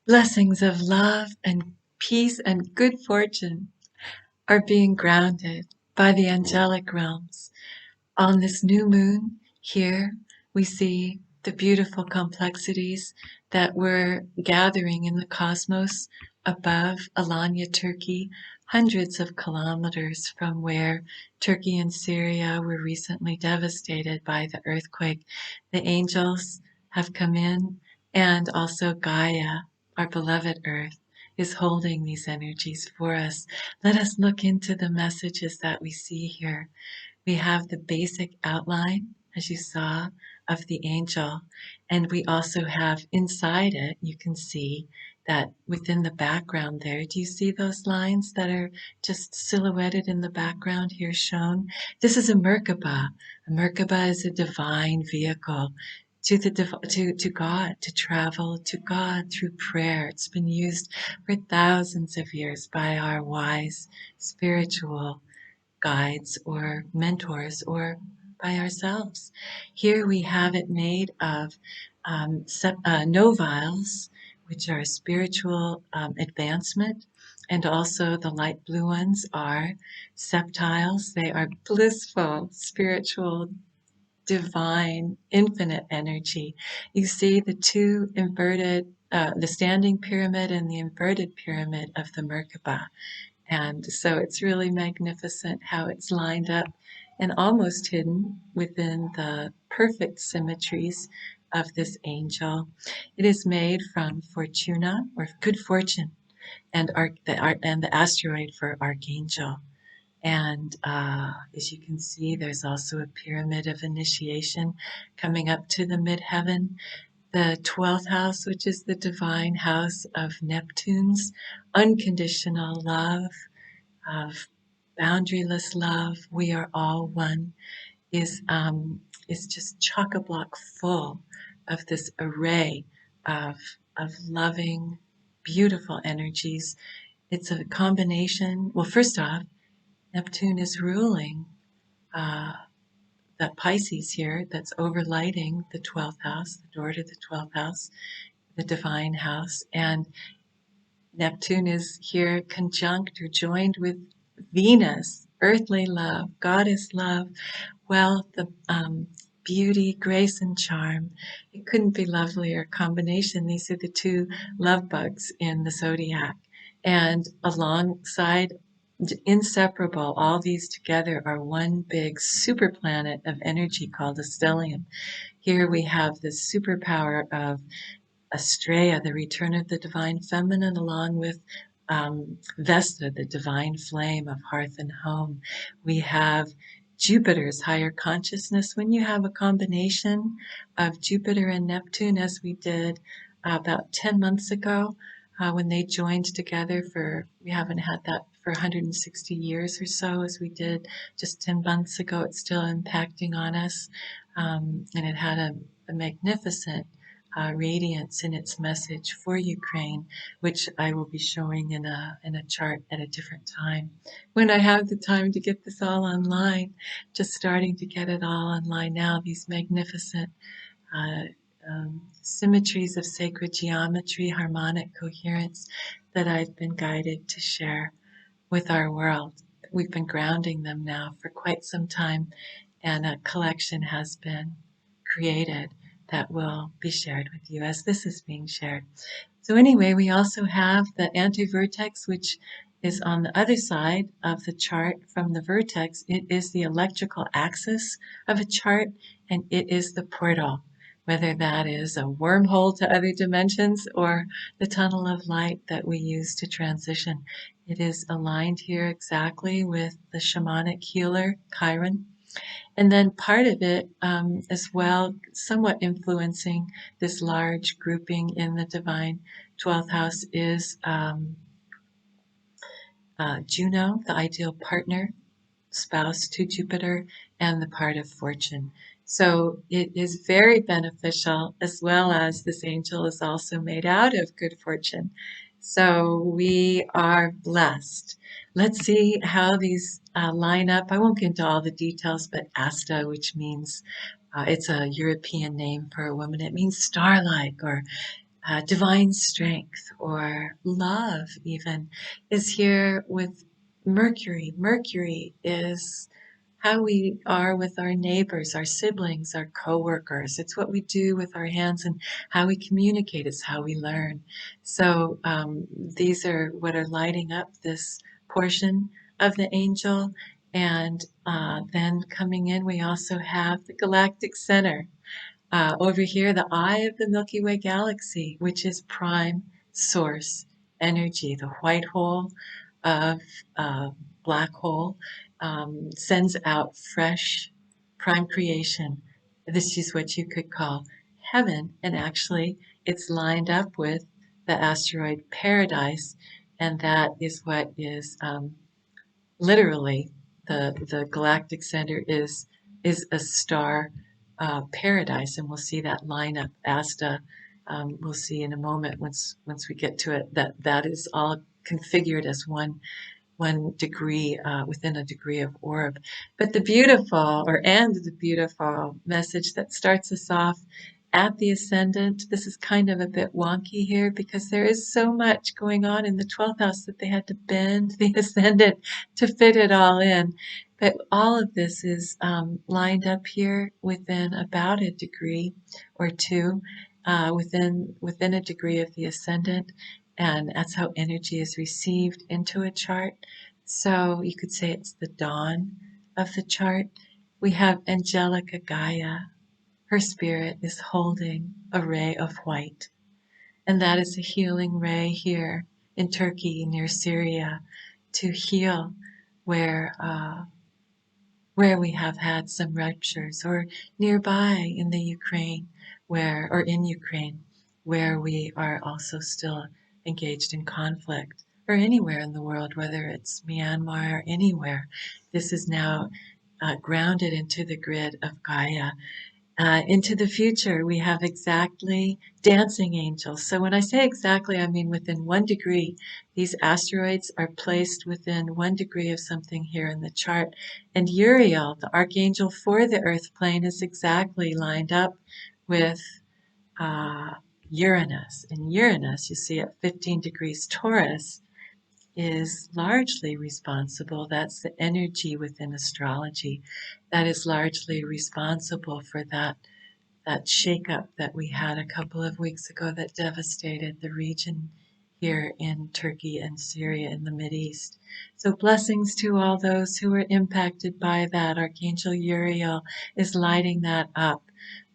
Blessings of love and peace and good fortune are being grounded by the angelic realms. On this new moon here, we see the beautiful complexities that we're gathering in the cosmos above Alanya, Turkey, hundreds of kilometers from where Turkey and Syria were recently devastated by the earthquake. The angels have come in, and also Gaia, our beloved earth, is holding these energies for us. Let us look into the messages that we see here. We have the basic outline, as you saw, of the angel, and we also have inside it, you can see that within the background there, do you see those lines that are just silhouetted in the background here shown? This is a Merkaba. A Merkaba is a divine vehicle to God, to travel to God through prayer. It's been used for thousands of years by our wise spiritual guides or mentors or by ourselves. Here we have it made of noviles, which are spiritual advancement, and also the light blue ones are septiles. They are blissful, spiritual, divine, infinite energy. You see the two inverted, the standing pyramid and the inverted pyramid of the Merkaba. And so it's really magnificent how it's lined up and almost hidden within the perfect symmetries of this angel. It is made from Fortuna, or good fortune, and the asteroid for archangel. And as you can see, there's also a pyramid of initiation coming up to the midheaven. The 12th house, which is the divine house of Neptune's unconditional love, of boundaryless love, we are all one, is just chock-a-block full of this array of loving, beautiful energies. It's a combination. Well, first off, Neptune is ruling uh, that Pisces here that's overlighting the 12th house, the door to the 12th house, the divine house, and Neptune is here conjunct or joined with Venus, earthly love, goddess love, wealth, beauty, grace, and charm. It couldn't be lovelier combination. These are the two love bugs in the zodiac. And alongside, inseparable, all these together are one big super planet of energy called a stellium. Here we have the superpower of Astrea, the return of the divine feminine, along with Vesta, the divine flame of hearth and home. We have Jupiter's higher consciousness. When you have a combination of Jupiter and Neptune, as we did about 10 months ago, when they joined together we haven't had that for 160 years or so, as we did just 10 months ago, it's still impacting on us. And it had a magnificent radiance in its message for Ukraine, which I will be showing in a chart at a different time. When I have the time to get this all online, just starting to get it all online now, these magnificent uh, symmetries of sacred geometry, harmonic coherence that I've been guided to share with our world. We've been grounding them now for quite some time, and a collection has been created that will be shared with you as this is being shared. So anyway, we also have the anti-vertex, which is on the other side of the chart from the vertex. It is the electrical axis of a chart, and it is the portal, whether that is a wormhole to other dimensions or the tunnel of light that we use to transition. It is aligned here exactly with the shamanic healer, Chiron. And then part of it as well, somewhat influencing this large grouping in the divine 12th house is Juno, the ideal partner, spouse to Jupiter, and the part of fortune. So it is very beneficial, as well as this angel is also made out of good fortune. So we are blessed. Let's see how these line up. I won't get into all the details, but Asta, which means it's a European name for a woman, it means starlight or divine strength or love even is here with Mercury. Mercury is how we are with our neighbors, our siblings, our coworkers. It's what we do with our hands and how we communicate. It's how we learn. So these are what are lighting up this portion of the angel. And then coming in, we also have the galactic center. Over here, the eye of the Milky Way galaxy, which is prime source energy, the white hole of uh, black hole, sends out fresh prime creation. This is what you could call heaven, and actually, it's lined up with the asteroid Paradise, and that is what is literally the galactic center is a star paradise, and we'll see that lineup. Asta, we'll see in a moment once we get to it that that is all configured as one degree within a degree of orb. But the beautiful message that starts us off at the ascendant. This is kind of a bit wonky here because there is so much going on in the 12th house that they had to bend the ascendant to fit it all in. But all of this is lined up here within about a degree or two, within a degree of the ascendant, and that's how energy is received into a chart. So you could say it's the dawn of the chart. We have Angelica Gaia. Her spirit is holding a ray of white, and that is a healing ray here in Turkey near Syria to heal where where we have had some ruptures, or nearby in the Ukraine, or in Ukraine, where we are also still engaged in conflict, or anywhere in the world, whether it's Myanmar or anywhere. This is now grounded into the grid of Gaia. Into the future, we have exactly dancing angels. So when I say exactly, I mean within 1 degree. These asteroids are placed within 1 degree of something here in the chart. And Uriel, the archangel for the earth plane, is exactly lined up with Uranus. And Uranus, you see at 15 degrees Taurus, is largely responsible. That's the energy within astrology that is largely responsible for that shakeup that we had a couple of weeks ago that devastated the region here in Turkey and Syria in the Mideast. So blessings to all those who were impacted by that. Archangel Uriel is lighting that up.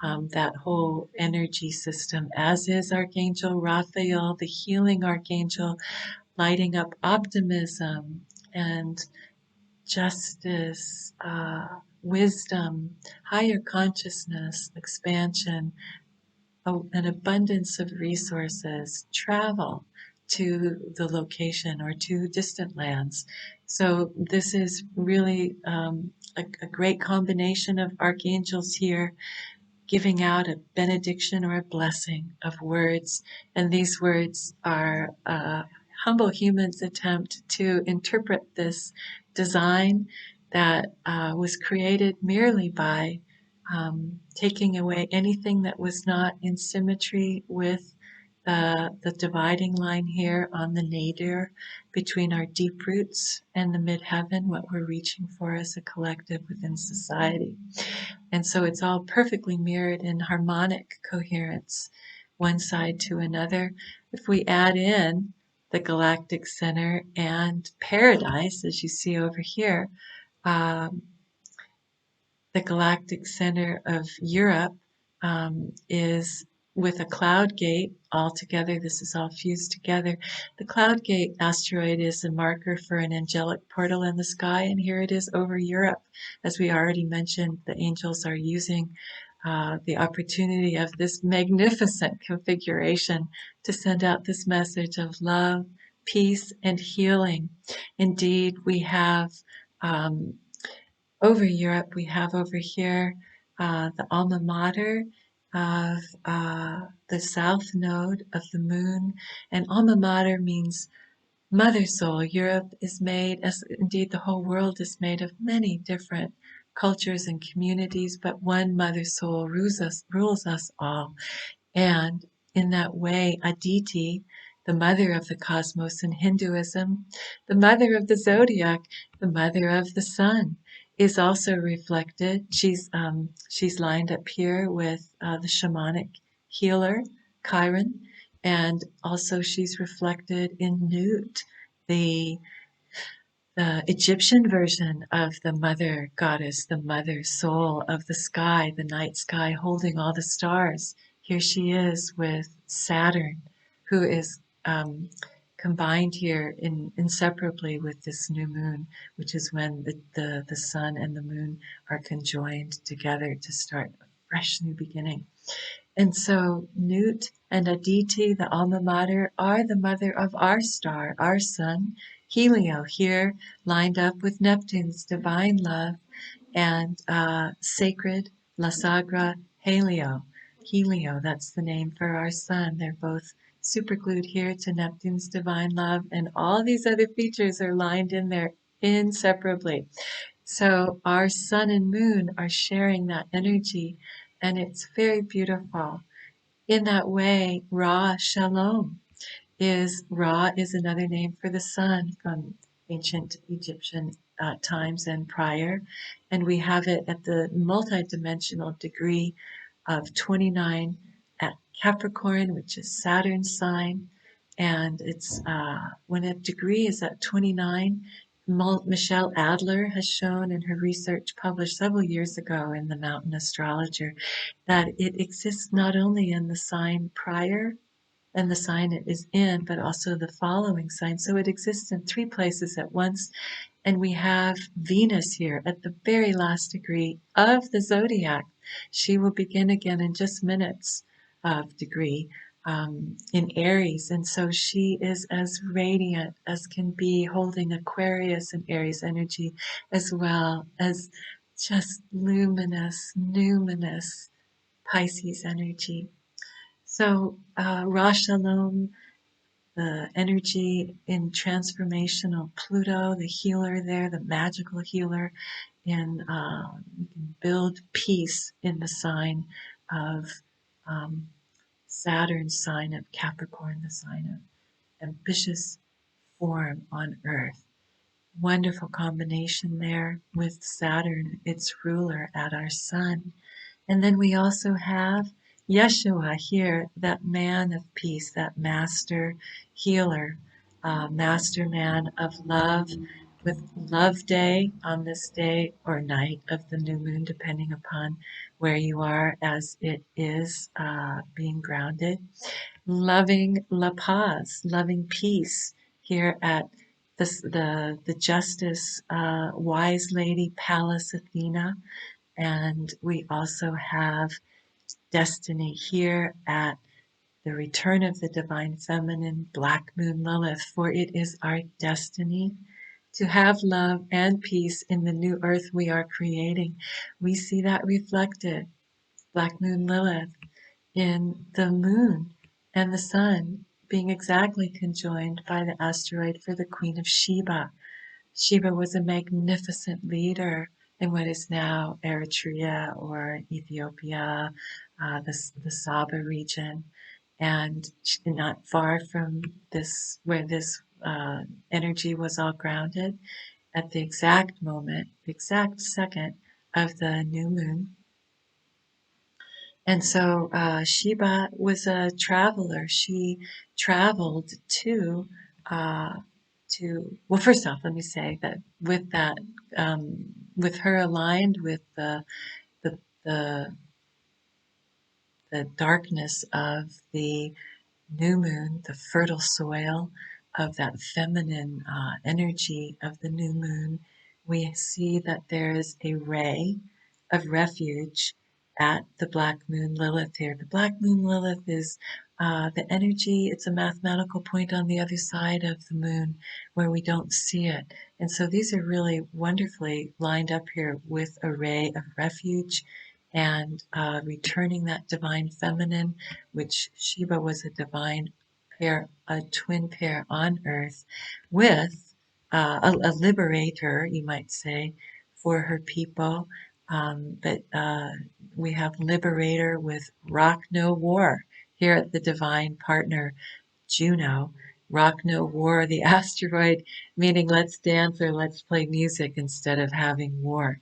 That whole energy system, as is Archangel Raphael, the healing archangel, lighting up optimism and justice, wisdom, higher consciousness, expansion, an abundance of resources, travel to the location or to distant lands. So this is really a great combination of archangels here giving out a benediction or a blessing of words. And these words are humble humans' attempt to interpret this design that was created merely by taking away anything that was not in symmetry with the dividing line here on the nadir between our deep roots and the midheaven, what we're reaching for as a collective within society. And so it's all perfectly mirrored in harmonic coherence, one side to another. If we add in the galactic center and paradise, as you see over here, um, the galactic center of Europe is with a cloud gate all together. This is all fused together. The cloud gate asteroid is a marker for an angelic portal in the sky, and here it is over Europe. As we already mentioned, the angels are using the opportunity of this magnificent configuration to send out this message of love, peace, and healing. Indeed, we have over Europe, we have over here the alma mater of the south node of the moon. And alma mater means mother soul. Europe is made, as indeed the whole world is made, of many different cultures and communities, but one mother soul rules us all. And in that way, Aditi, the mother of the cosmos in Hinduism, the mother of the zodiac, the mother of the sun, is also reflected. She's lined up here with the shamanic healer, Chiron, and also she's reflected in Nut, the Egyptian version of the mother goddess, the mother soul of the sky, the night sky holding all the stars. Here she is with Saturn, who is combined here inseparably with this new moon, which is when the sun and the moon are conjoined together to start a fresh new beginning. And so Nut and Aditi, the alma mater, are the mother of our star, our sun, Helio, here lined up with Neptune's divine love and sacred La Sagra Helio. Helio, that's the name for our sun. They're both superglued here to Neptune's divine love, and all these other features are lined in there inseparably. So our sun and moon are sharing that energy, and it's very beautiful. In that way, Ra Shalom is another name for the sun from ancient Egyptian times and prior, and we have it at the multidimensional degree of 29 at Capricorn, which is Saturn's sign, and it's when a degree is at 29. Michelle Adler has shown in her research published several years ago in the Mountain Astrologer that it exists not only in the sign prior and the sign it is in, but also the following sign. So it exists in three places at once. And we have Venus here at the very last degree of the zodiac. She will begin again in just minutes of degree in Aries. And so she is as radiant as can be, holding Aquarius and Aries energy, as well as just luminous, numinous Pisces energy. So, Rosh Shalom, the energy in transformational Pluto, the healer there, the magical healer, and we can build peace in the sign of um, Saturn's sign of Capricorn, the sign of ambitious form on Earth. Wonderful combination there with Saturn, its ruler, at our sun. And then we also have Yeshua here, that man of peace, that master healer, master man of love, with Love Day on this day or night of the new moon, depending upon where you are as it is being grounded. Loving La Paz, loving peace here at the Justice Wise Lady Palace Athena, and we also have destiny here at the return of the divine feminine, Black Moon Lilith, for it is our destiny to have love and peace in the new earth we are creating. We see that reflected, Black Moon Lilith, in the moon and the sun being exactly conjoined by the asteroid for the Queen of Sheba. Sheba was a magnificent leader in what is now Eritrea or Ethiopia, the Saba region, and not far from this, where this energy was all grounded, at the exact moment, the exact second of the new moon. And so Sheba was a traveler. She traveled uh, well, first off, let me say that with that, with her aligned with the, the, the darkness of the new moon, the fertile soil of that feminine energy of the new moon, we see that there is a ray of refuge at the Black Moon Lilith here. The Black Moon Lilith is the energy, it's a mathematical point on the other side of the moon where we don't see it. And so these are really wonderfully lined up here with a ray of refuge and returning that divine feminine, which Sheba was a divine pair, a twin pair on earth, with a liberator, you might say, for her people. But we have liberator with rock no war here at the divine partner Juno, Rock No War, the asteroid, meaning let's dance or let's play music instead of having war.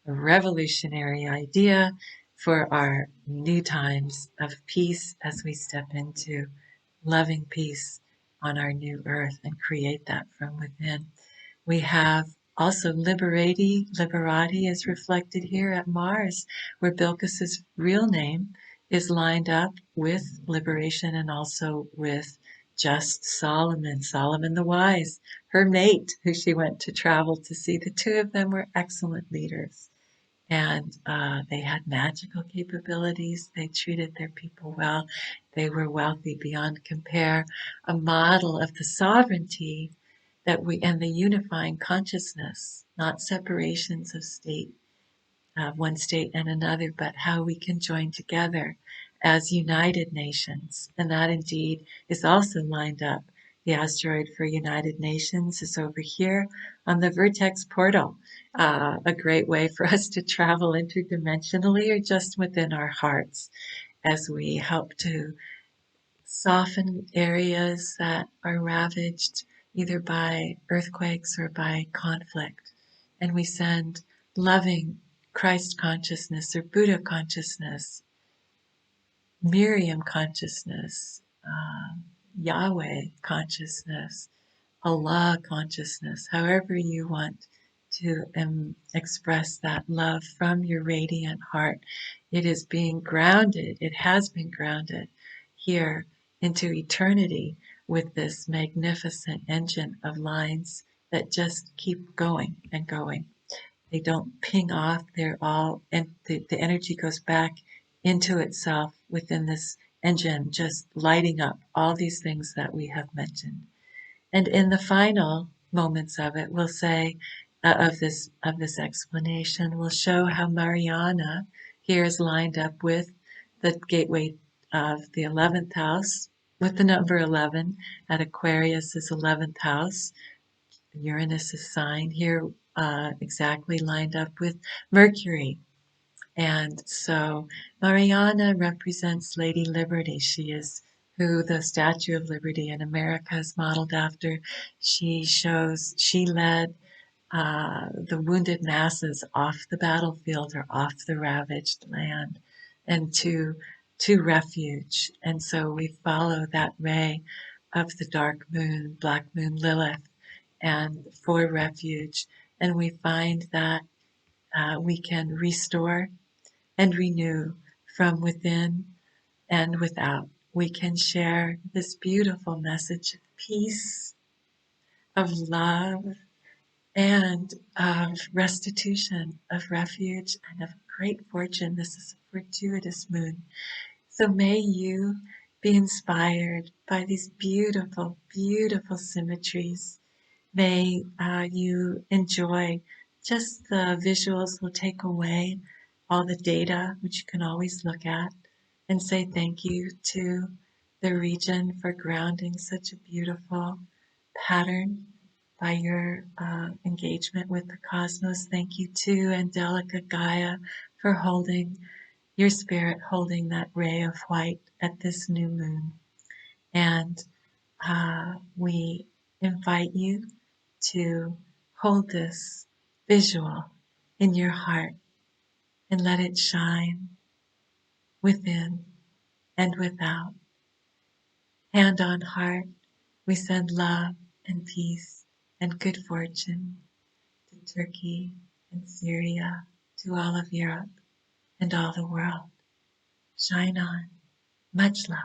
A revolutionary idea for our new times of peace as we step into loving peace on our new earth and create that from within. We have also Liberati is reflected here at Mars, where Bilquis's real name is lined up with liberation and also with just Solomon the Wise, her mate, who she went to travel to see. The two of them were excellent leaders, and they had magical capabilities. They treated their people well. They were wealthy beyond compare, a model of the sovereignty that we and the unifying consciousness, not separations of state, one state and another, but how we can join together as united nations. And that indeed is also lined up. The asteroid for United Nations is over here on the vertex portal, a great way for us to travel interdimensionally or just within our hearts as we help to soften areas that are ravaged either by earthquakes or by conflict. And we send loving Christ consciousness or Buddha consciousness, Miriam consciousness, Yahweh consciousness, Allah consciousness, however you want to express that love from your radiant heart. It is being grounded, it has been grounded here into eternity with this magnificent engine of lines that just keep going and going. They don't ping off, they're all, and the energy goes back into itself within this engine, just lighting up all these things that we have mentioned. And in the final moments of it, we'll say of this explanation, we'll show how Mariana here is lined up with the gateway of the 11th house, with the number 11 at Aquarius's 11th house. Uranus's sign here exactly lined up with Mercury. And so Mariana represents Lady Liberty. She is who the Statue of Liberty in America is modeled after. She led the wounded masses off the battlefield or off the ravaged land and to refuge. And so we follow that ray of the dark moon, black moon Lilith, and for refuge. And we find that we can restore and renew from within and without. We can share this beautiful message of peace, of love, and of restitution, of refuge, and of great fortune. This is a fortuitous moon. So may you be inspired by these beautiful, beautiful symmetries. May you enjoy just the visuals will take away all the data, which you can always look at, and say thank you to the region for grounding such a beautiful pattern by your engagement with the cosmos. Thank you to Angelic Gaia for holding your spirit, holding that ray of white at this new moon. And we invite you to hold this visual in your heart and let it shine within and without. Hand on heart, we send love and peace and good fortune to Turkey and Syria, to all of Europe and all the world. Shine on. Much love.